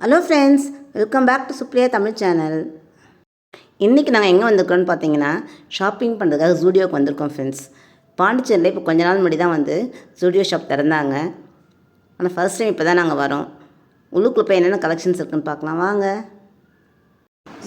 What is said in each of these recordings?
Hello friends, welcome back to Supriya Tamil channel. இன்றைக்கி நாங்கள் எங்கே வந்திருக்கோம்னு பார்த்தீங்கன்னா, ஷாப்பிங் பண்ணுறதுக்காக ஜூடியோக்கு வந்திருக்கோம் ஃப்ரெண்ட்ஸ். பாண்டிச்சேரியில் இப்போ கொஞ்ச நாள் முன்னாடி தான் வந்து ஜூடியோ ஷாப் திறந்தாங்க. ஆனால் ஃபர்ஸ்ட் டைம் இப்போ தான் நாங்கள் வரோம். உள்ளுக்குள்ளே போய் என்னென்ன கலெக்ஷன்ஸ் இருக்குன்னு பார்க்கலாம் வாங்க.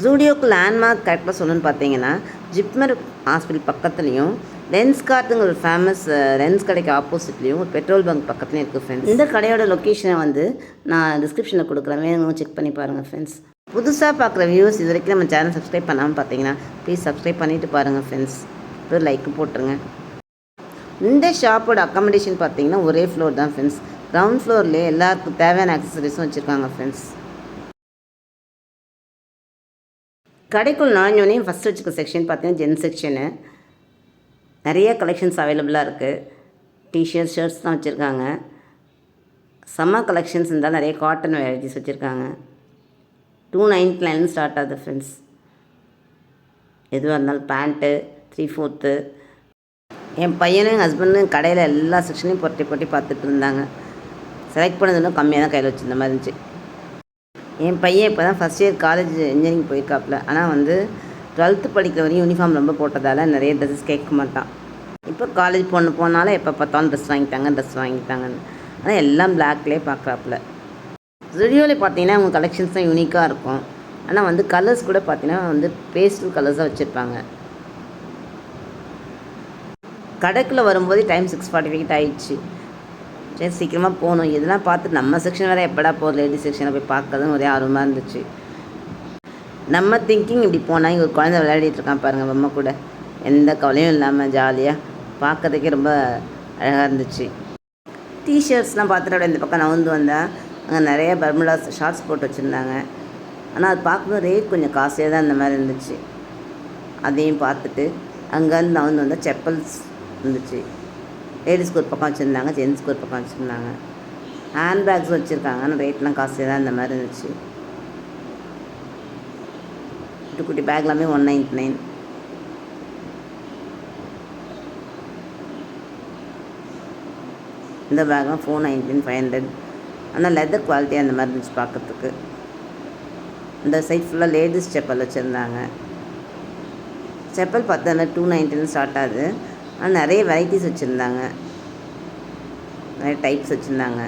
ஜூடியோக்கு லேண்ட்மார்க் கரெக்டாக சொல்லணும்னு பார்த்தீங்கன்னா, ஜிப்மர் ஹாஸ்பிட்டல் பக்கத்துலேயும் லென்ஸ்கார்ட்டுங்கிற ஒரு ஃபேமஸ் லென்ஸ் கடைக்கு ஆப்போசிட்லேயும் ஒரு பெட்ரோல் பங்க் பக்கத்துலேயும் இருக்குது ஃப்ரெண்ட்ஸ். இந்த கடையோட லொக்கேஷனை வந்து நான் டிஸ்கிரிப்ஷனில் கொடுக்குறேன், வேணும் செக் பண்ணி பாருங்கள் ஃப்ரெண்ட்ஸ். புதுசாக பார்க்குற வியூவர்ஸ் இது வரைக்கும் நம்ம சேனல் சப்ஸ்கிரைப் பண்ணாமல் பார்த்தீங்கன்னா ப்ளீஸ் சப்ஸ்கிரைப் பண்ணிவிட்டு பாருங்கள் ஃப்ரெண்ட்ஸ். ஒரு லைக்கு போட்டுருங்க. இந்த ஷாப்போட அக்காமடேஷன் பார்த்தீங்கன்னா ஒரே ஃப்ளோர் தான் ஃப்ரெண்ட்ஸ். கிரவுண்ட் ஃப்ளோர்லேயே எல்லாருக்கும் தேவையான ஆக்சசரிஸும் வச்சுருக்காங்க ஃப்ரெண்ட்ஸ். கடைக்குள் நுழைஞ்சோடனே ஃபஸ்ட் வச்சுக்க செக்ஷன் பார்த்தீங்கன்னா ஜென்ஸ் செக்ஷனு. நிறைய கலெக்ஷன்ஸ் அவைலபிளாக இருக்குது. டிஷர்ட்ஸ், ஷர்ட்ஸ் தான் வச்சுருக்காங்க. சம்மர் கலெக்ஷன்ஸ் இருந்தால் நிறைய காட்டன் வெரைட்டிஸ் வச்சுருக்காங்க. 299 ஸ்டார்ட் ஆகுது ஃப்ரெண்ட்ஸ். எதுவாக இருந்தாலும் பேண்ட்டு 3/4. என் பையனும் என் ஹஸ்பண்டும் கடையில் எல்லா செக்ஷனையும் பொட்டி பார்த்துட்டு இருந்தாங்க. செலக்ட் பண்ணது இன்னும் கம்மியாக தான் கையில் வச்சுருந்த மாதிரி இருந்துச்சு. என் பையன் இப்போ தான் ஃபஸ்ட் இயர் காலேஜ் இன்ஜினியரிங் போயிருக்காப்புல. ஆனால் வந்து 12th படிக்கிற வரையும் யூனிஃபார்ம் ரொம்ப போட்டதால் நிறைய ட்ரெஸ்ஸஸ் கேட்க மாட்டான். இப்போ காலேஜ் போனாலும் எப்போ பார்த்தாலும் ட்ரெஸ் வாங்கிட்டாங்கன்னு. ஆனால் எல்லாம் பிளாக்லேயே பார்க்குறாப்புல. ஜூடியோவில் பார்த்தீங்கன்னா அவங்க கலெக்ஷன்ஸ் தான் யூனிக்காக இருக்கும். ஆனால் வந்து கலர்ஸ் கூட பார்த்தீங்கன்னா வந்து பேஸ்டல் கலர்ஸாக வச்சுருப்பாங்க. கடைக்குள்ளே வரும்போதே டைம் 6:45 ஆகிடுச்சு. சரி சீக்கிரமாக போகணும். இதெல்லாம் பார்த்துட்டு நம்ம செக்ஷன் வேறு எப்படா போகிற லேடிஸ் செக்ஷனை போய் பார்க்கறதுன்னு ஒரே ஆர்வமாக இருந்துச்சு. நம்ம திங்கிங் இப்படி போனால் இங்கே ஒரு குழந்தை விளையாடிட்டு இருக்கான் பாருங்கள் பொம்மை கூட. எந்த கவலையும் இல்லாமல் ஜாலியாக பார்க்கறதுக்கே ரொம்ப அழகாக இருந்துச்சு. டிஷர்ட்ஸ்லாம் பார்த்துட்டு இந்த பக்கம் நவுந்து வந்தால் அங்கே நிறைய பர்முடாஸ் ஷார்ட்ஸ் போட்டு வச்சுருந்தாங்க. ஆனால் அது பார்க்கும்போது ரேட் கொஞ்சம் காஸ்ட்லியாக தான் இந்த மாதிரி இருந்துச்சு. அதையும் பார்த்துட்டு அங்கேருந்து நவுந்து வந்தால் செப்பல்ஸ் இருந்துச்சு. லேடிஸ்க்கு ஒரு பக்கம் வச்சுருந்தாங்க, ஜென்ஸ்க்கு ஒரு பக்கம் வச்சுருந்தாங்க. ஹேண்ட் பேக்ஸ் வச்சுருக்காங்க. ஆனால் ரேட்லாம் காஸ்ட்லியாக தான் இந்த மாதிரி இருந்துச்சு. குட்டி பேக் எல்லாமே 199. இந்த பேக்லாம் 499, 500. ஆனால் லெதர் குவாலிட்டியாக அந்த மாதிரி இருந்துச்சு பார்க்குறதுக்கு. இந்த சைட் ஃபுல்லாக லேடிஸ் செப்பல் வச்சுருந்தாங்க. செப்பல் பார்த்தா 299 ஸ்டார்ட் ஆகுது. ஆனால் நிறைய வெரைட்டிஸ் வச்சுருந்தாங்க, நிறைய டைப்ஸ் வச்சுருந்தாங்க.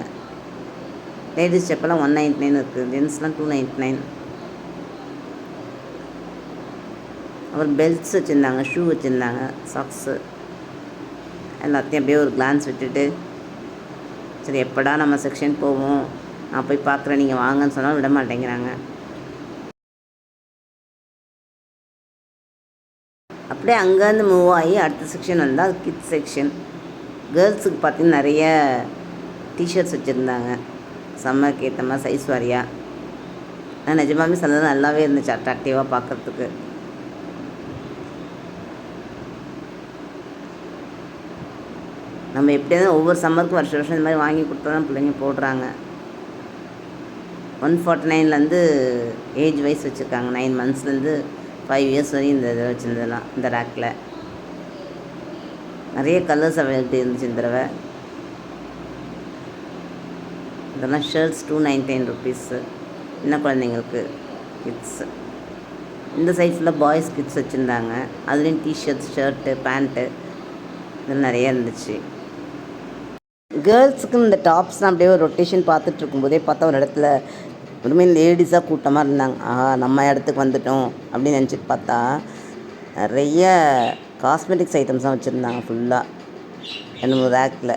லேடிஸ் செப்பல்லாம் 199 இருக்குது, ஜென்ஸ்லாம் 299. அப்புறம் பெல்ட்ஸ் வச்சுருந்தாங்க, ஷூ வச்சுருந்தாங்க, சாக்ஸு எல்லாத்தையும் அப்படியே ஒரு கிளான்ஸ் விட்டுட்டு சரி எப்படா நம்ம செக்ஷன் போவோம், நான் போய் பார்க்குறேன் நீங்கள் வாங்கன்னு சொன்னாலும் விட மாட்டேங்கிறாங்க. அப்படியே அங்கேருந்து மூவ் ஆகி அடுத்த செக்ஷன் வந்தால் அது கிட்ஸ் செக்ஷன். கேர்ள்ஸுக்கு பார்த்தீங்கன்னா நிறைய டிஷர்ட்ஸ் வச்சுருந்தாங்க, சம்மருக்கு ஏற்ற மாதிரி சைஸ் வாரியாக. ஆனால் நிஜமாவே சிலது நல்லாவே இருந்துச்சு, அட்ராக்டிவாக பார்க்குறதுக்கு. நம்ம எப்படியாவது ஒவ்வொரு சம்மருக்கும் வருஷம் இந்த மாதிரி வாங்கி கொடுத்தா தான் பிள்ளைங்க போடுறாங்க. 149 ஏஜ் வைஸ் வச்சுருக்காங்க. 9 monthsலேருந்து 5 years வரையும் இந்த இதில் வச்சுருந்ததெல்லாம். இந்த ரேக்கில் நிறைய கலர்ஸ் அவைலபிலிட்டி இருந்துச்சு இந்த தடவை. இதெல்லாம் ஷர்ட்ஸ் 299 rupees. சின்ன குழந்தைங்களுக்கு கிட்ஸு. இந்த சைட் ஃபுல்லாக பாய்ஸ் கிட்ஸ் வச்சுருந்தாங்க. அதுலேயும் டிஷர்ட்ஸ், ஷர்ட்டு, பேண்ட்டு இதெல்லாம் நிறைய இருந்துச்சு. கேர்ள்ஸுக்கு இந்த டாப்ஸ்லாம் அப்படியே ஒரு ரொட்டேஷன் பார்த்துட்டு இருக்கும்போதே பார்த்தா ஒரு இடத்துல உண்மையில் லேடிஸாக கூட்டமாக இருந்தாங்க. நம்ம இடத்துக்கு வந்துட்டோம் அப்படின்னு நினச்சிட்டு பார்த்தா நிறைய காஸ்மெட்டிக்ஸ் ஐட்டம்ஸாக வச்சுருந்தாங்க ஃபுல்லாக. 2-3 ரேக்கில்.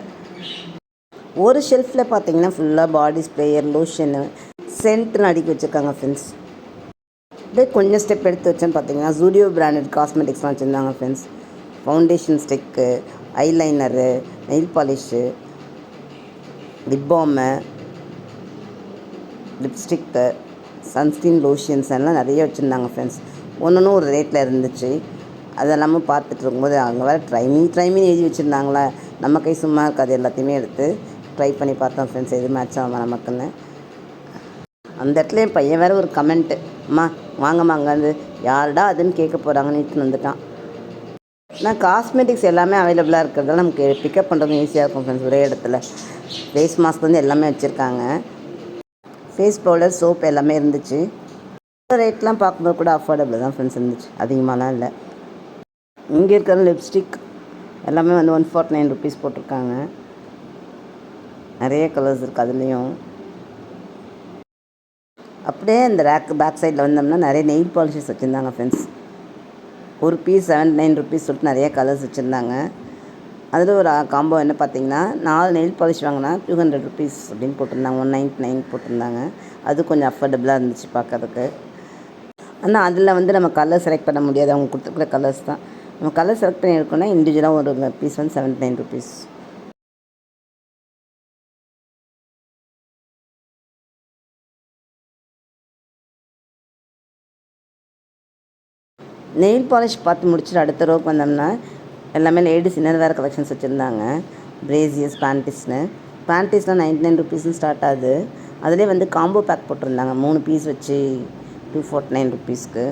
ஒரு ஷெல்ஃபில் பார்த்தீங்கன்னா ஃபுல்லாக பாடி ஸ்ப்ரேயர், லோஷனு, சென்ட்டுன்னு அடுக்கி வச்சுருக்காங்க ஃப்ரெண்ட்ஸ். அப்படியே கொஞ்சம் ஸ்டெப் எடுத்து வச்சேன்னு பார்த்தீங்கன்னா ஜூடியோ பிராண்டட் காஸ்மெட்டிக்ஸ்லாம் வச்சுருந்தாங்க friends. Foundation stick, eyeliner, nail polish, lip balm, lipstick, sunscreen, lotions எல்லாம் நிறைய வச்சுருந்தாங்க ஃப்ரெண்ட்ஸ். ஒன்றும் ஒரு ரேட்டில் இருந்துச்சு. அதெல்லாமும் பார்த்துட்டு இருக்கும்போது அங்கே வேறு ட்ரைமிங் எழுதி வச்சுருந்தாங்களா, நம்ம கை சும்மா இருக்காது. எல்லாத்தையுமே எடுத்து ட்ரை பண்ணி பார்த்தோம் ஃப்ரெண்ட்ஸ், எது மேட்ச் ஆகும் நமக்குன்னு. அந்த இடத்துல என் பையன் வேறு ஒரு கமெண்ட்டு, அம்மா வாங்கம்மா அங்கேருந்து யாருடா அதுன்னு கேட்க போகிறாங்கன்னு இட்டுன்னு வந்துட்டான். ஆனால் காஸ்மெட்டிக்ஸ் எல்லாமே அவைலபிளாக இருக்கிறதால நமக்கு பிக்கப் பண்ணுறது ஈஸியாக இருக்கும் ஃப்ரெண்ட்ஸ். ஒரே இடத்துல ஃபேஸ் மாஸ்க் எல்லாமே வச்சுருக்காங்க. ஃபேஸ் பவுடர், சோப் எல்லாமே இருந்துச்சு. ரேட்லாம் பார்க்கும்போது கூட அஃபோர்டபுள் தான் ஃப்ரெண்ட்ஸ் இருந்துச்சு, அதிகமாகலாம் இல்லை. இங்கே இருக்கிற லிப்ஸ்டிக் எல்லாமே வந்து 149 ருபீஸ் போட்டிருக்காங்க. நிறைய கலர்ஸ் இருக்குது அதுலேயும். அப்படியே இந்த ரேக்கு பேக் சைடில் வந்தோம்னா நிறைய நெயில் பாலிஷஸ் வச்சுருந்தாங்க ஃப்ரெண்ட்ஸ். ஒரு பீஸ் 79 ருபீஸ் சொல்லிட்டு நிறைய கலர்ஸ் வச்சுருந்தாங்க. அதில் ஒரு காம்போ என்ன பார்த்தீங்கன்னா 4 நெயில் பாலிஷ் வாங்கினா 200 ருபீஸ் அப்படின்னு போட்டிருந்தாங்க. 199 போட்டிருந்தாங்க. அது கொஞ்சம் அஃபோர்டபுளாக இருந்துச்சு பார்க்கறதுக்கு. ஆனால் அதில் வந்து நம்ம கலர் செலக்ட் பண்ண முடியாது, அவங்க கொடுத்துருக்குற கலர்ஸ் தான். நம்ம கலர் செலக்ட் பண்ணி இருக்கோன்னா இண்டிவிஜுவலாக ஒரு பீஸ் வந்து 79 ருபீஸ். நெயில் பாலிஷ் பார்த்து முடிச்சுட்டு அடுத்த ரோக்கு வந்தோம்னா எல்லாமே லேடிஸ் இன்னர்வேர் கலெக்ஷன்ஸ் வச்சுருந்தாங்க. பிரேசியஸ், பேண்டிஸ்லாம் 99 ருபீஸ்னு ஸ்டார்ட் ஆகுது. அதிலே வந்து காம்போ பேக் போட்டிருந்தாங்க, 3 பீஸ் வச்சு 249 ருபீஸ்க்கு.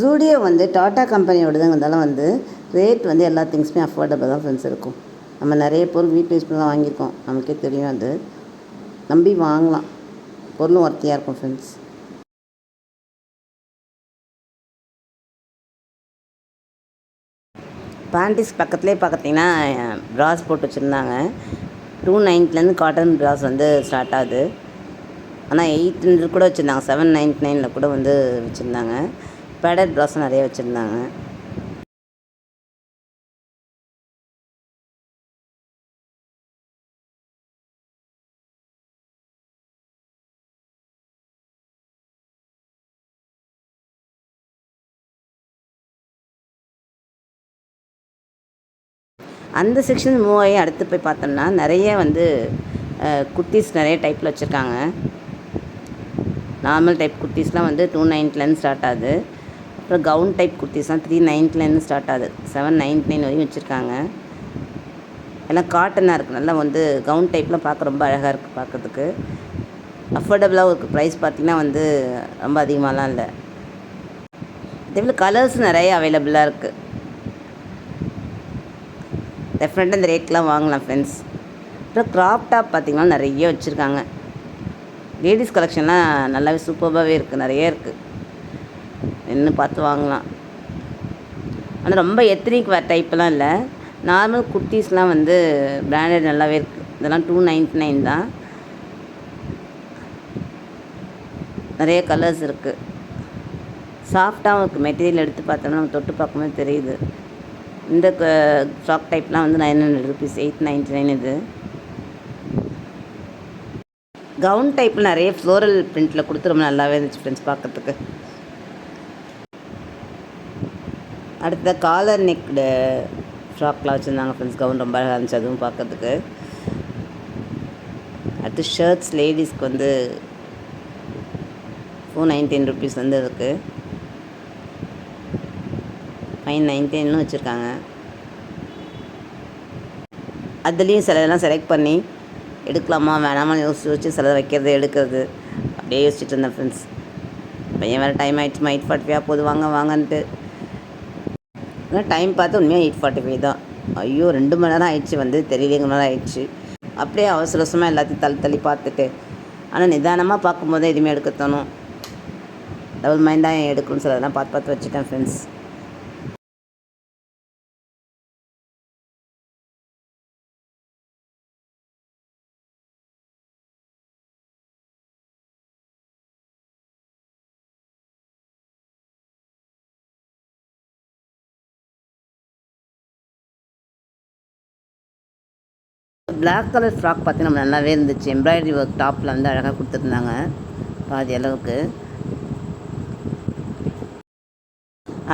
ஜூடியோ வந்து டாட்டா கம்பெனியோடதுங்கிறதால வந்து ரேட் வந்து எல்லா திங்ஸுமே அஃபோர்டபுள் தான் ஃப்ரெண்ட்ஸ் இருக்கும். நம்ம நிறைய பொருள் வீட்டு யூஸ் பண்ணி தான் வாங்கியிருக்கோம், நமக்கே தெரியும். அது நம்பி வாங்கலாம், பொருளும் ஒர்த்தியாக இருக்கும் ஃப்ரெண்ட்ஸ். பேண்டிஸ் பக்கத்துலேயே பார்த்தீங்கன்னா ப்ராஸ் போட்டு வச்சுருந்தாங்க. 290 காட்டன் ப்ராஸ் வந்து ஸ்டார்ட் ஆகுது. ஆனால் 800 கூட வச்சுருந்தாங்க, 799 கூட வந்து வச்சுருந்தாங்க. பேடட் ப்ராஸும் நிறைய வச்சுருந்தாங்க. அந்த செக்ஷன் மூவ் ஆகி அடுத்து போய் பார்த்தோம்னா நிறைய வந்து குர்த்திஸ் நிறைய டைப்பில் வச்சுருக்காங்க. நார்மல் டைப் குர்த்திஸ்லாம் வந்து 290 ஸ்டார்ட் ஆகுது. அப்புறம் கவுன் டைப் குர்த்திஸ்லாம் 390 ஸ்டார்ட் ஆகுது. 799 வரையும் வச்சுருக்காங்க. எல்லாம் காட்டனாக இருக்குது, நல்லா வந்து கவுன் டைப்லாம் பார்க்க ரொம்ப அழகாக இருக்குது பார்க்கறதுக்கு. அஃபோர்டபுளாகவும் இருக்குது. ப்ரைஸ் பார்த்திங்கன்னா வந்து ரொம்ப அதிகமாகலாம் இல்லை. இதேபோல் கலர்ஸ் நிறைய அவைலபிளாக இருக்குது. டெஃபினட்டாக இந்த ரேட்லாம் வாங்கலாம் ஃப்ரெண்ட்ஸ். அப்புறம் க்ராப் டாப் பார்த்திங்கன்னா நிறைய வச்சுருக்காங்க. லேடிஸ் கலெக்ஷன்லாம் நல்லாவே சூப்பராகவே இருக்குது, நிறைய இருக்குது. என்ன பார்த்து வாங்கலாம். ஆனால் ரொம்ப எத்னிக் வேர் டைப்லாம் இல்லை, நார்மல் குர்த்திஸ்லாம் வந்து பிராண்டட் நல்லாவே இருக்குது. இதெல்லாம் 299 தான். நிறைய கலர்ஸ் இருக்குது, சாஃப்டாகவும் இருக்குது. மெட்டீரியல் எடுத்து பார்த்தோம்னா நம்ம தொட்டு பார்க்கும்போது தெரியுது. இந்த ஃப்ராக் டைப்லாம் வந்து 900 ருபீஸ், 899 இது. கவுன் டைப்பில் நிறைய ஃப்ளோரல் பிரிண்ட்டில் கொடுத்து ரொம்ப நல்லாவே இருந்துச்சு ஃப்ரெண்ட்ஸ் பார்க்கறதுக்கு. அடுத்த காலர் நெக்டு ஃப்ராக்லாம் வச்சுருந்தாங்க ஃப்ரெண்ட்ஸ். கவுன் ரொம்ப அழகாக இருந்துச்சு அதுவும் பார்க்கறதுக்கு. அடுத்து ஷர்ட்ஸ் லேடிஸ்க்கு வந்து 499 ருபீஸ் வந்து இருக்குது. 599 வச்சுருக்காங்க. அதுலேயும் சிலதெல்லாம் செலக்ட் பண்ணி எடுக்கலாமா வேணாமான்னு யோசிச்சு சிலதை வைக்கிறது எடுக்கிறது அப்படியே யோசிச்சுட்டு இருந்தேன் ஃப்ரெண்ட்ஸ். பையன் வேறு டைம் ஆகிடுச்சு, 8:45 போது வாங்கன்ட்டு. ஆனால் டைம் பார்த்து உண்மையாக 8:45 தான். ஐயோ 2 மணி நேரம் ஆயிடுச்சு, வந்து தெரியலேங்க நேரம் ஆயிடுச்சு. அப்படியே அவசர அவசரமாக எல்லாத்தையும் தள்ளி பார்த்துட்டு, ஆனால் நிதானமாக பார்க்கும்போது எதுவுமே எடுக்க தோணும். டபுள் மைண்ட் தான் எடுக்கணும்னு சிலதெல்லாம் பார்த்து வச்சுட்டேன் ஃப்ரெண்ட்ஸ். பிளாக் கலர் ஃப்ராக் பார்த்திங்கன்னா நம்ம நல்லாவே இருந்துச்சு. எம்ப்ராய்டரி ஒர்க் டாப்பில் வந்து அழகாக கொடுத்துருந்தாங்க பாதி அளவுக்கு.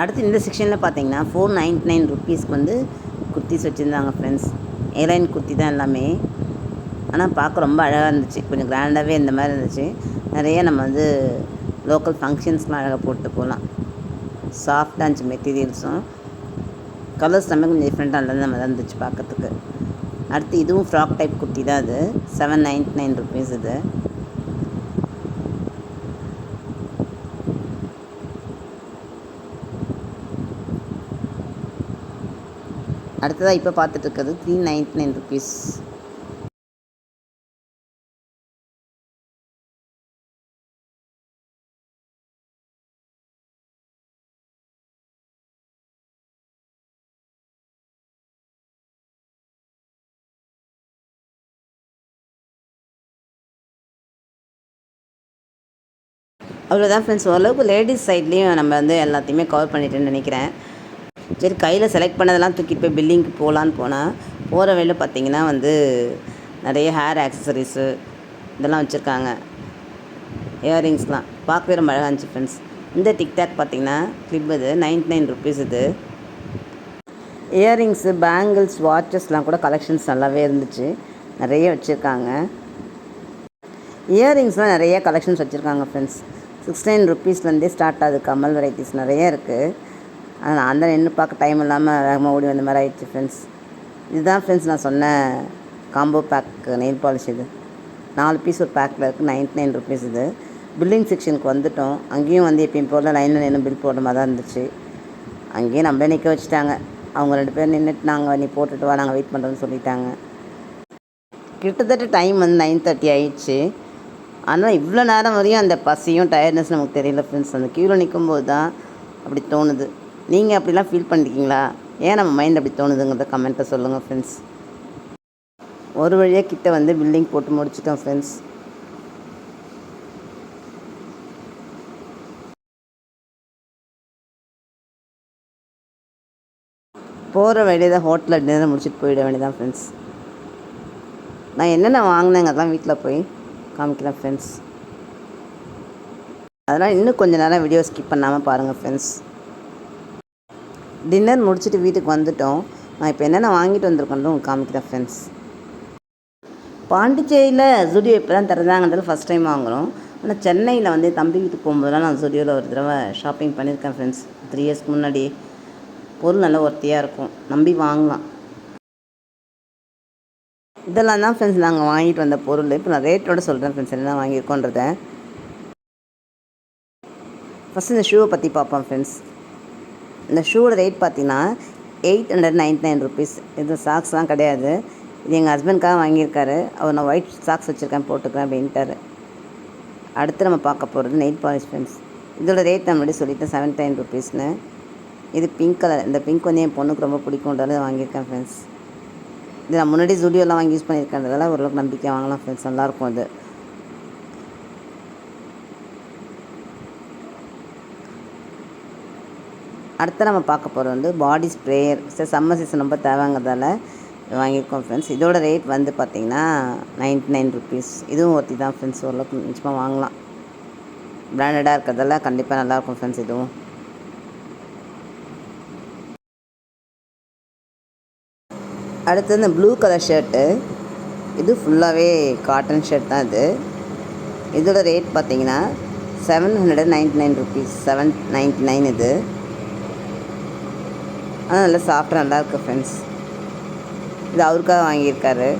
அடுத்து இந்த செக்ஷனில் பார்த்தீங்கன்னா 499 ருபீஸ்க்கு வந்து குர்த்திஸ் வச்சுருந்தாங்க ஃப்ரெண்ட்ஸ். ஏர்லைன் குர்த்தி தான் எல்லாமே. ஆனால் பார்க்க ரொம்ப அழகாக இருந்துச்சு, கொஞ்சம் கிராண்டாகவே இந்த மாதிரி இருந்துச்சு. நிறைய நம்ம வந்து லோக்கல் ஃபங்க்ஷன்ஸ்லாம் அழகாக போட்டு போகலாம். சாஃப்டாக இருந்துச்சு மெட்டீரியல்ஸும். கலர்ஸ் எல்லாமே கொஞ்சம் டிஃப்ரெண்ட்டாக நல்லது நம்ம தான் இருந்துச்சு பார்க்கறதுக்கு. அடுத்து இதுவும் ஃப்ராக் டைப் குர்த்தி தான். அது 799 ருபீஸ் இது. அடுத்ததாக இப்போ பார்த்துட்ருக்கிறது 399 ருபீஸ். அவ்வளோதான் ஃப்ரெண்ட்ஸ். ஓரளவுக்கு லேடிஸ் சைட்லேயும் நம்ம வந்து எல்லாத்தையுமே கவர் பண்ணிட்டேன்னு நினைக்கிறேன். சரி, கையில் செலக்ட் பண்ணதெல்லாம் தூக்கிட்டு போய் பில்லிங்க்கு போகலான்னு போனால் போகிற வழியில் பார்த்திங்கன்னா வந்து நிறைய ஹேர் ஆக்சசரிஸு இதெல்லாம் வச்சுருக்காங்க. இயரிங்ஸ்லாம் பார்க்கவே ரொம்ப அழகாக இருந்துச்சு ஃப்ரெண்ட்ஸ். இந்த டிக்டாக் பார்த்திங்கன்னா கிளிப் இது 99 ருபீஸ். இது இயரிங்ஸு, பேங்கிள்ஸ், வாட்சஸ்லாம் கூட கலெக்ஷன்ஸ் நல்லாவே இருந்துச்சு. நிறைய வச்சுருக்காங்க. இயரிங்ஸ்லாம் நிறைய கலெக்ஷன்ஸ் வச்சுருக்காங்க ஃப்ரெண்ட்ஸ். 69 ருபீஸ்லேருந்தே ஸ்டார்ட் ஆகுது. கமல் வெரைட்டிஸ் நிறைய இருக்குது. ஆனால் நான் தான் நின்று பார்க்க டைம் இல்லாமல் வேகமாக ஓடி வந்த மாதிரி ஆகிடுச்சு ஃப்ரெண்ட்ஸ். இதுதான் ஃப்ரெண்ட்ஸ் நான் சொன்ன காம்போ பேக் நெயில் பாலிஷ். இது 4 பீஸ் ஒரு பேக்கில் இருக்குது. 99 ருபீஸ். இது பில்லிங் செக்ஷனுக்கு வந்துவிட்டோம். அங்கேயும் வந்து எப்பயும் போல் லைனில் நின்று பில் போடுற மாதிரி தான் இருந்துச்சு. அங்கேயும் நம்மளே நிற்க வச்சுட்டாங்க. அவங்க 2 பேர் நின்றுட்டு நாங்கள் நீ போட்டுட்டு வா, நாங்கள் வெயிட் பண்ணுறோன்னு சொல்லிட்டாங்க. கிட்டத்தட்ட டைம் வந்து 9:30 ஆயிடுச்சு. ஆனால் இவ்வளோ நேரம் வரையும் அந்த பசியும் டயர்ட்னஸ் நமக்கு தெரியல ஃப்ரெண்ட்ஸ். அந்த க்யூவில் நிற்கும்போது தான் அப்படி தோணுது. நீங்கள் அப்படிலாம் ஃபீல் பண்ணிருக்கீங்களா? ஏன் நம்ம மைண்ட் அப்படி தோணுதுங்கிறத கமெண்ட்டில் சொல்லுங்கள் ஃப்ரெண்ட்ஸ். ஒரு வழியாக கிட்ட வந்து பில்லிங் போட்டு முடிச்சிட்டோம் ஃப்ரெண்ட்ஸ். போகிற வழியே தான் ஹோட்டலில் டின்னர் முடிச்சுட்டு போயிட வேண்டியதான் ஃப்ரெண்ட்ஸ். நான் என்னென்ன வாங்கினேங்க அதெல்லாம் வீட்டில் போய் காமிக்கிறேன் ஃப்ரெண்ட்ஸ். அதனால் இன்னும் கொஞ்சம் நேரம் வீடியோ ஸ்கிப் பண்ணாமல் பாருங்கள் ஃப்ரெண்ட்ஸ். டின்னர் முடிச்சுட்டு வீட்டுக்கு வந்துவிட்டோம். நான் இப்போ என்னென்ன வாங்கிட்டு வந்திருக்கேன்னு உங்களுக்கு காமிக்கிறேன் ஃப்ரெண்ட்ஸ். பாண்டிச்சேரியில் ஜூடியோ இப்போ தான் திறந்தாங்கன்றது ஃபஸ்ட் டைம் வாங்குகிறோம். ஆனால் சென்னையில் வந்து தம்பி வீட்டுக்கு போகும்போதெல்லாம் நான் ஜூடியோவில் ஒரு தடவை ஷாப்பிங் பண்ணியிருக்கேன் ஃப்ரெண்ட்ஸ். 3 இயர்ஸ்க்கு முன்னாடி. பொருள் நல்லா ஒர்த்தியாக இருக்கும், நம்பி வாங்கலாம். இதெல்லாம் தான் ஃப்ரெண்ட்ஸ் நாங்கள் வாங்கிட்டு வந்த பொருள். இப்போ நான் ரேட்டோட சொல்கிறேன் ஃப்ரெண்ட்ஸ் என்ன வாங்கியிருக்கோன்றத. ஃபஸ்ட்டு இந்த ஷூவை பற்றி பார்ப்போம் ஃப்ரெண்ட்ஸ். இந்த ஷூவோட ரேட் பார்த்தீங்கன்னா 899 ருபீஸ். இது சாக்ஸ்லாம் கிடையாது. இது எங்கள் ஹஸ்பண்ட்காக வாங்கியிருக்காரு. அவர் நான் ஒயிட் சாக்ஸ் வச்சுருக்கேன், போட்டுக்கிறேன் அப்படின்ட்டாரு. அடுத்து நம்ம பார்க்க போகிறது நெயில் பாலிஷ் ஃப்ரெண்ட்ஸ். இதோட ரேட் நான் முன்னாடி சொல்லிட்டேன் 79 ருபீஸ்னு. இது பிங்க் கலர். இந்த பிங்க் வந்து என் பொண்ணுக்கு ரொம்ப பிடிக்கும்ன்றது வாங்கியிருக்கேன் ஃப்ரெண்ட்ஸ். இது நான் முன்னாடி ஜூடியோலாம் வாங்கி யூஸ் பண்ணியிருக்கேன்றதால ஓரளவுக்கு நம்பிக்கை வாங்கலாம் ஃப்ரெண்ட்ஸ். நல்லாயிருக்கும் அது. அடுத்து நம்ம பார்க்க போகிறது வந்து பாடி ஸ்ப்ரேயர். சம்மர் சீசன் ரொம்ப தேவைங்கிறதால வாங்கியிருக்கோம் ஃப்ரெண்ட்ஸ். இதோட ரேட் வந்து பார்த்திங்கன்னா 99 ருபீஸ். இதுவும் ஒருத்தி தான் ஃப்ரெண்ட்ஸ். ஓரளவுக்கு நிச்சயமாக வாங்கலாம். பிராண்டடாக இருக்கிறதால கண்டிப்பாக நல்லாயிருக்கும் ஃப்ரெண்ட்ஸ். இதுவும் அடுத்தது இந்த ப்ளூ கலர் ஷர்ட்டு. இது ஃபுல்லாகவே காட்டன் ஷர்ட் தான். இதோட ரேட் பார்த்திங்கன்னா 799 ருபீஸ். 799 இது. ஆனால் நல்லா சாஃப்டாக நல்லா இருக்குது ஃப்ரெண்ட்ஸ். இது அவருக்காக வாங்கியிருக்காரு.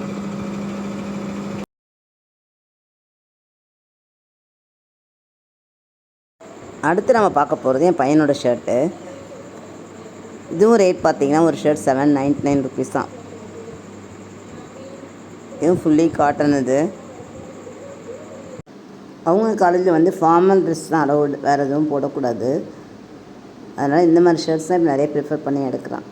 அடுத்து நம்ம பார்க்க போகிறது என் பையனோட ஷர்ட்டு. இதுவும் ரேட் பார்த்திங்கன்னா ஒரு ஷர்ட் 799 ருபீஸ் தான். இதுவும் ஃபுல்லி காட்டன். இது அவங்க காலேஜில் வந்து ஃபார்மல் ட்ரெஸ் தான் அலௌடு, வேறு எதுவும் போடக்கூடாது. அதனால் இந்த மாதிரி ஷர்ட்ஸ் தான் இப்போ நிறைய ப்ரிஃபர் பண்ணி எடுக்கிறான்.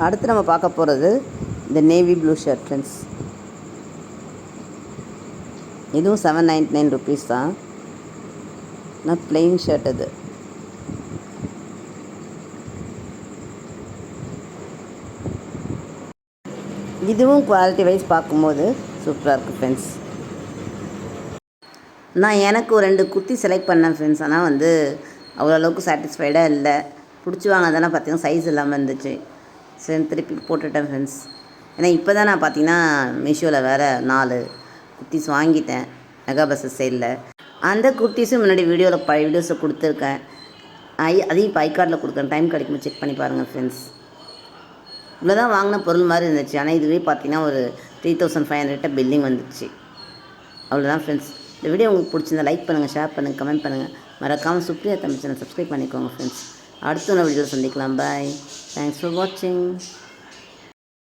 அடுத்து நம்ம பார்க்க போகிறது இந்த நேவி ப்ளூ ஷர்ட் ஃப்ரெண்ட்ஸ். இதுவும் 799 ருபீஸ் தான். நான் ப்ளெயின் ஷர்ட். அது இதுவும் குவாலிட்டி வைஸ் பார்க்கும்போது சூப்பராக இருக்குது ஃப்ரெண்ட்ஸ். நான் எனக்கு ஒரு 2 குர்த்தி செலக்ட் பண்ணேன் ஃப்ரெண்ட்ஸ். ஆனால் வந்து அவ்வளோ அளவுக்கு சாட்டிஸ்ஃபைடாக இல்லை. பிடிச்சி வாங்கினதெல்லாம் பார்த்திங்கன்னா சைஸ் இல்லாமல் இருந்துச்சு. சரி, திருப்பி போட்டுட்டேன் ஃப்ரெண்ட்ஸ். ஏன்னா இப்போ தான் நான் பார்த்திங்கன்னா மீஷோவில் வேறு 4 குர்த்திஸ் வாங்கிட்டேன் மெகா பஸ்ஸஸ் சைடில். அந்த குர்த்திஸும் முன்னாடி வீடியோவில் பழைய வீடியோஸில் கொடுத்துருக்கேன். அதையும் இப்போ ஐகார்டில் கொடுக்குறேன். டைம் கிடைக்கும்போது செக் பண்ணி பாருங்கள் ஃப்ரெண்ட்ஸ். இவ்வளோ தான் வாங்கின பொருள் மாதிரி இருந்துச்சு. ஆனால் இதுவே பார்த்தீங்கன்னா ஒரு 3500 பில்லிங் வந்துடுச்சு. அவ்வளோதான் ஃப்ரெண்ட்ஸ். இந்த வீடியோ உங்களுக்கு பிடிச்சிருந்தா லைக் பண்ணுங்கள், ஷேர் பண்ணுங்கள், கமெண்ட் பண்ணுங்கள். மறக்காமல் சுப்ரியா தமிழ் சேனல் சப்ஸ்கிரைப் பண்ணிக்கோங்க ஃப்ரெண்ட்ஸ். அடுத்த ஒரு வீடியோவில் சந்திக்கலாம். பாய். தேங்க்ஸ் ஃபார் வாட்சிங்.